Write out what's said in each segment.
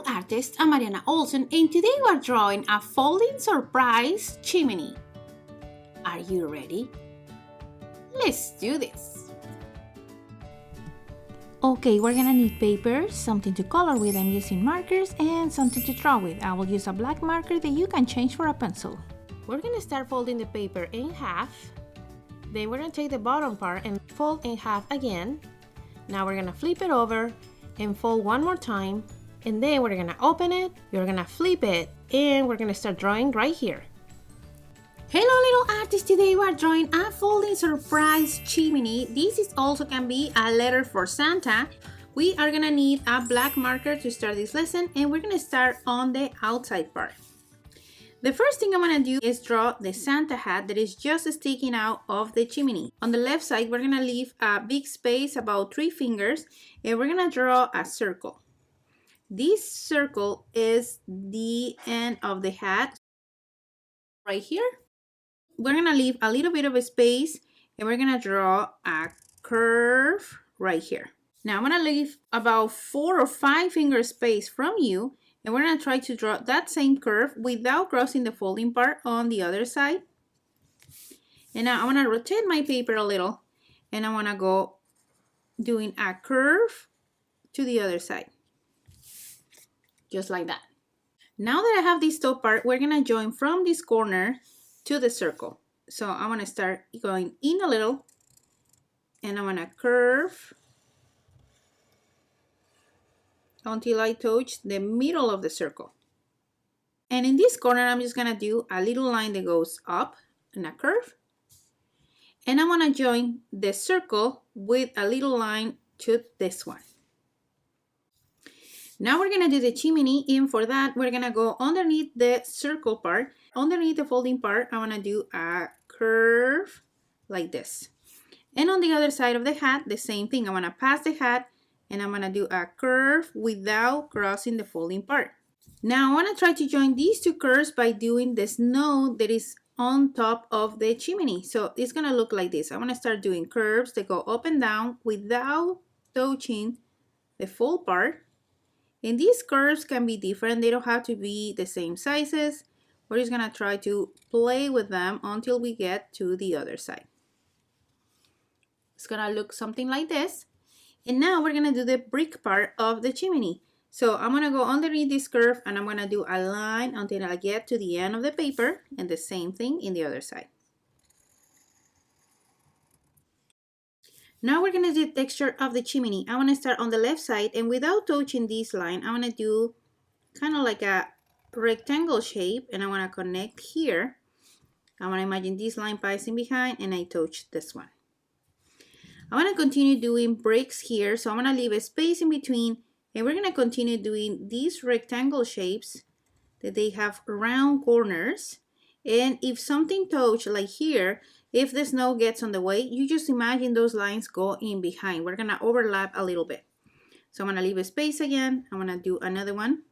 artist, I'm Mariana Olsen, and today we're drawing a folding surprise chimney. Are you ready? Let's do this! Okay, we're gonna need paper, something to color with. I'm using markers, and something to draw with. I will use a black marker that you can change for a pencil. We're gonna start folding the paper in half. Then we're gonna take the bottom part and fold in half again. Now we're gonna flip it over and fold one more time. And then we're gonna open it, we're gonna flip it, and we're gonna start drawing right here. Hello little artists, today we're drawing a folding surprise chimney. This is also can be a letter for Santa. We are gonna need a black marker to start this lesson, and we're gonna start on the outside part. The first thing I'm gonna do is draw the Santa hat that is just sticking out of the chimney. On the left side, we're gonna leave a big space, about 3 fingers, and we're gonna draw a circle. This circle is the end of the hat right here. We're gonna leave a little bit of a space and we're gonna draw a curve right here. Now I'm gonna leave about 4 or 5 finger space from you, and we're gonna try to draw that same curve without crossing the folding part on the other side. And now I'm gonna rotate my paper a little and I wanna go doing a curve to the other side. Just like that. Now that I have this top part, we're gonna join from this corner to the circle. So I'm gonna start going in a little and I'm gonna curve until I touch the middle of the circle. And in this corner, I'm just gonna do a little line that goes up in a curve. And I'm gonna join the circle with a little line to this one. Now we're gonna do the chimney, and for that, we're gonna go underneath the circle part. Underneath the folding part, I wanna do a curve like this. And on the other side of the hat, the same thing. I wanna pass the hat, and I'm gonna do a curve without crossing the folding part. Now I wanna try to join these 2 curves by doing the snow that is on top of the chimney. So it's gonna look like this. I wanna start doing curves that go up and down without touching the full part. And these curves can be different. They don't have to be the same sizes. We're just gonna try to play with them until we get to the other side. It's gonna look something like this. And now we're gonna do the brick part of the chimney. So I'm gonna go underneath this curve and I'm gonna do a line until I get to the end of the paper, and the same thing in the other side. Now we're gonna do the texture of the chimney. I wanna start on the left side, and without touching this line, I wanna do kind of like a rectangle shape, and I wanna connect here. I wanna imagine this line passing behind, and I touch this one. I wanna continue doing bricks here, so I'm gonna leave a space in between, and we're gonna continue doing these rectangle shapes that they have round corners. And if something touch like here, if the snow gets on the way, you just imagine those lines go in behind. We're gonna overlap a little bit. So I'm gonna leave a space again. I'm gonna do another one.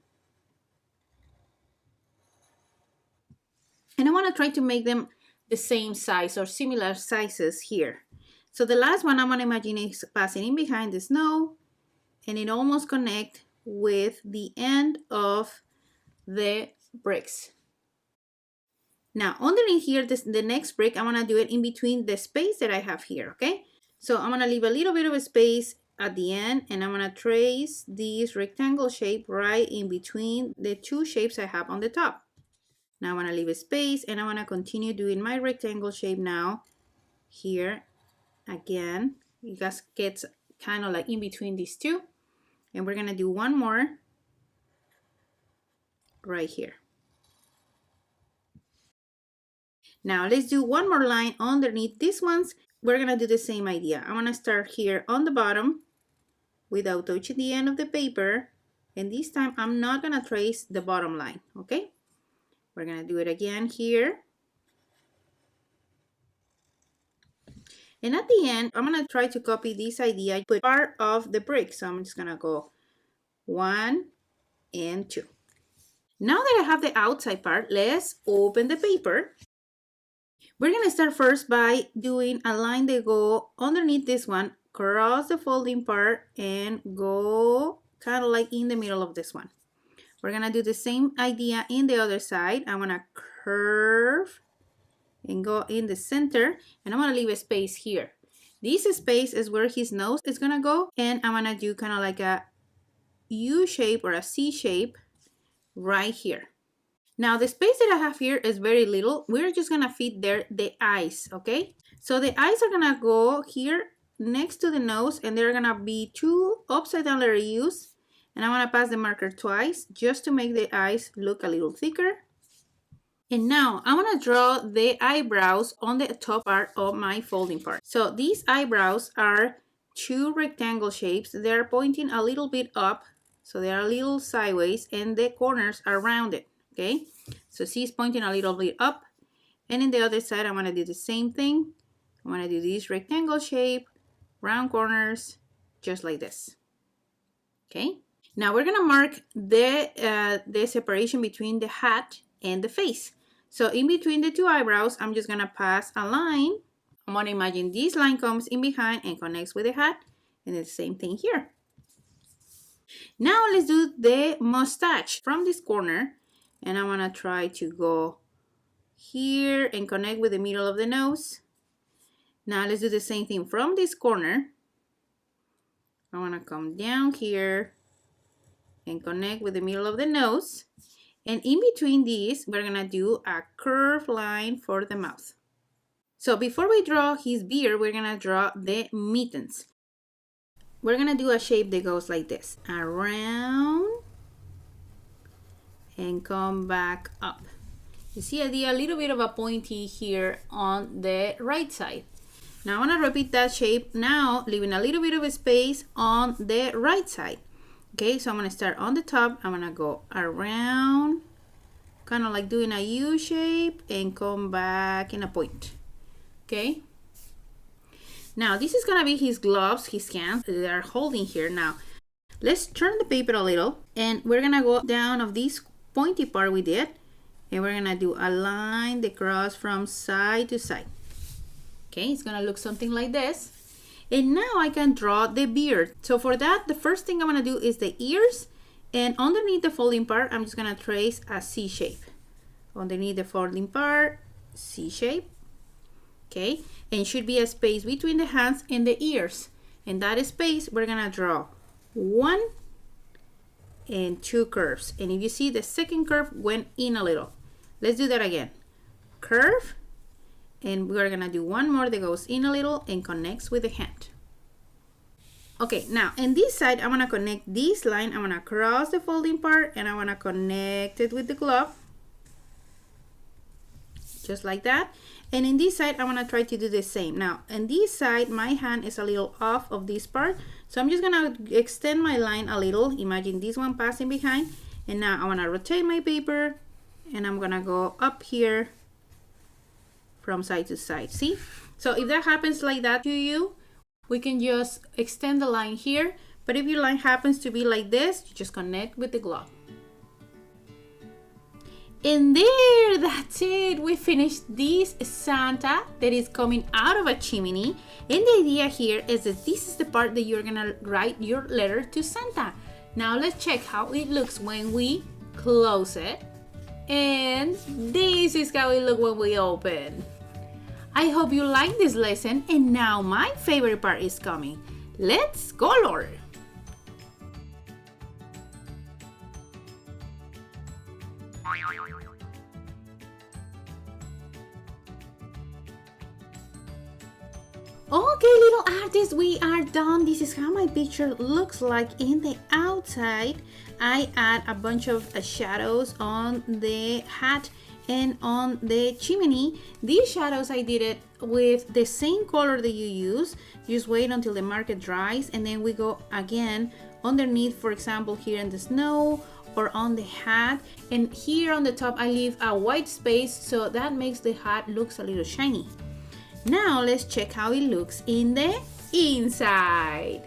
And I wanna try to make them the same size or similar sizes here. So the last one I'm gonna imagine is passing in behind the snow, and it almost connect with the end of the bricks. Now underneath here, the next brick, I want to do it in between the space that I have here, okay? So I'm going to leave a little bit of a space at the end, and I'm going to trace this rectangle shape right in between the 2 shapes I have on the top. Now I want to leave a space, and I want to continue doing my rectangle shape now here again. It just gets kind of like in between these 2, and we're going to do one more right here. Now let's do one more line underneath these ones. We're gonna do the same idea. I wanna start here on the bottom without touching the end of the paper. And this time I'm not gonna trace the bottom line, okay? We're gonna do it again here. And at the end, I'm gonna try to copy this idea, put part of the brick. So I'm just gonna go 1 and 2. Now that I have the outside part, let's open the paper. We're gonna start first by doing a line that go underneath this one, cross the folding part, and go kind of like in the middle of this one. We're gonna do the same idea in the other side. I'm gonna curve and go in the center, and I'm gonna leave a space here. This space is where his nose is gonna go, and I'm gonna do kind of like a U shape or a C shape right here. Now the space that I have here is very little. We're just gonna fit there the eyes, okay? So the eyes are gonna go here next to the nose, and they're gonna be 2 upside down letter U's, and I'm gonna pass the marker twice just to make the eyes look a little thicker. And now I want to draw the eyebrows on the top part of my folding part. So these eyebrows are 2 rectangle shapes. They're pointing a little bit up, so they are a little sideways, and the corners are rounded, okay? So she's pointing a little bit up, and in the other side, I'm going to do the same thing. I'm going to do this rectangle shape, round corners, just like this, okay? Now we're going to mark the separation between the hat and the face. So in between the 2 eyebrows, I'm just gonna pass a line. I'm gonna imagine this line comes in behind and connects with the hat, and it's the same thing here. Now let's do the mustache from this corner, and I'm gonna try to go here and connect with the middle of the nose. Now let's do the same thing from this corner. I wanna come down here and connect with the middle of the nose. And in between these, we're gonna do a curved line for the mouth. So before we draw his beard, we're gonna draw the mittens. We're gonna do a shape that goes like this, around and come back up. You see, I did a little bit of a pointy here on the right side. Now I wanna repeat that shape now, leaving a little bit of a space on the right side. Okay, so I'm gonna start on the top. I'm gonna go around, kind of like doing a U shape, and come back in a point. Okay. Now this is gonna be his gloves, his hands that they are holding here. Now let's turn the paper a little, and we're gonna go down of this pointy part we did, and we're gonna do a line that cross from side to side. Okay, it's gonna look something like this. And now I can draw the beard. So for that, the first thing I'm gonna do is the ears, and underneath the folding part, I'm just gonna trace a C shape. Underneath the folding part, C shape, okay? And should be a space between the hands and the ears. In that space, we're gonna draw 1 and 2 curves. And if you see, the second curve went in a little. Let's do that again. Curve. And we're gonna do 1 more that goes in a little and connects with the hand. Okay, now in this side, I'm gonna connect this line. I'm gonna cross the folding part, and I wanna connect it with the glove. Just like that. And in this side, I'm gonna try to do the same. Now, in this side, my hand is a little off of this part. So I'm just gonna extend my line a little. Imagine this one passing behind. And now I wanna rotate my paper, and I'm gonna go up here from side to side. See? So if that happens like that to you, we can just extend the line here. But if your line happens to be like this, you just connect with the glove. And there, that's it. We finished this Santa that is coming out of a chimney. And the idea here is that this is the part that you're gonna write your letter to Santa. Now let's check how it looks when we close it. And this is how it looks when we open. I hope you like this lesson, and now my favorite part is coming. Let's color! Okay, little artists, we are done. This is how my picture looks like in the outside. I add a bunch of shadows on the hat and on the chimney. These shadows, I did it with the same color that you use. Just wait until the marker dries, and then we go again underneath, for example, here in the snow or on the hat. And here on the top, I leave a white space, so that makes the hat looks a little shiny. Now let's check how it looks in the inside.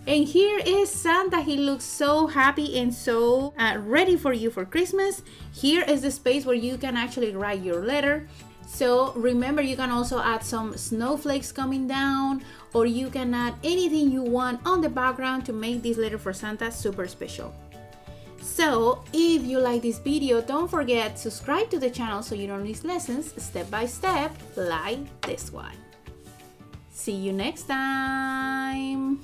And here is Santa. He looks so happy and so ready for you for Christmas. Here is the space where you can actually write your letter. So remember, you can also add some snowflakes coming down, or you can add anything you want on the background to make this letter for Santa super special. So if you like this video, don't forget subscribe to the channel so you don't miss lessons step by step like this one. See you next time.